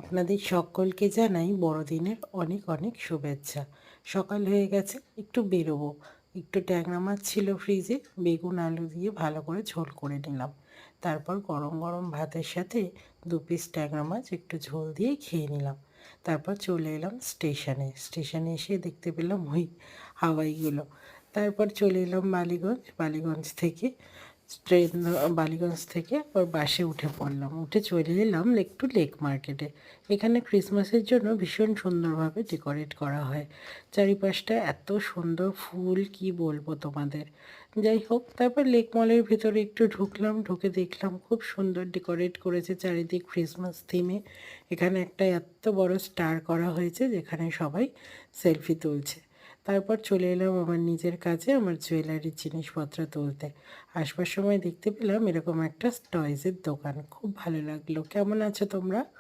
আপনাদের সকলকে জানাই বড়দিনের অনেক অনেক শুভেচ্ছা। সকাল হয়ে গেছে, একটু বেরোবো। একটু ট্যাংরা মাছ ছিল ফ্রিজে, বেগুন আলু দিয়ে ভালো করে ঝোল করে নিলাম। তারপর গরম গরম ভাতের সাথে 2 পিস ট্যাংরা মাছ একটু ঝোল দিয়ে খেয়ে নিলাম। তারপর চলে এলাম স্টেশনে। স্টেশনে এসে দেখতে পেলাম ওই হাওয়াইগুলো। তারপর চলে এলাম বালিগঞ্জ। বালিগঞ্জ থেকে ট্রেন বালিগঞ্জ থেকে ওর বাসে উঠে পড়লাম, উঠে চলে এলাম একটু লেক মার্কেটে। এখানে ক্রিসমাসের জন্য ভীষণ সুন্দরভাবে ডেকোরেট করা হয়। চারিপাশটা এত সুন্দর ফুল, কি বলবো তোমাদের। যাই হোক, তারপর লেক মলের ভিতরে একটু ঢুকলাম, ঢুকে দেখলাম খুব সুন্দর ডেকোরেট করেছে চারিদিক ক্রিসমাস থিমে। এখানে একটা এত বড় স্টার করা হয়েছে যেখানে সবাই সেলফি তুলছে। তারপর চলে এলাম আমার নিজের কাছে, আমার জুয়েলারির জিনিসপত্র তুলতে। আসবার সময় দেখতে পেলাম এরকম একটা টয়েসের দোকান, খুব ভালো লাগলো। কেমন আছো তোমরা?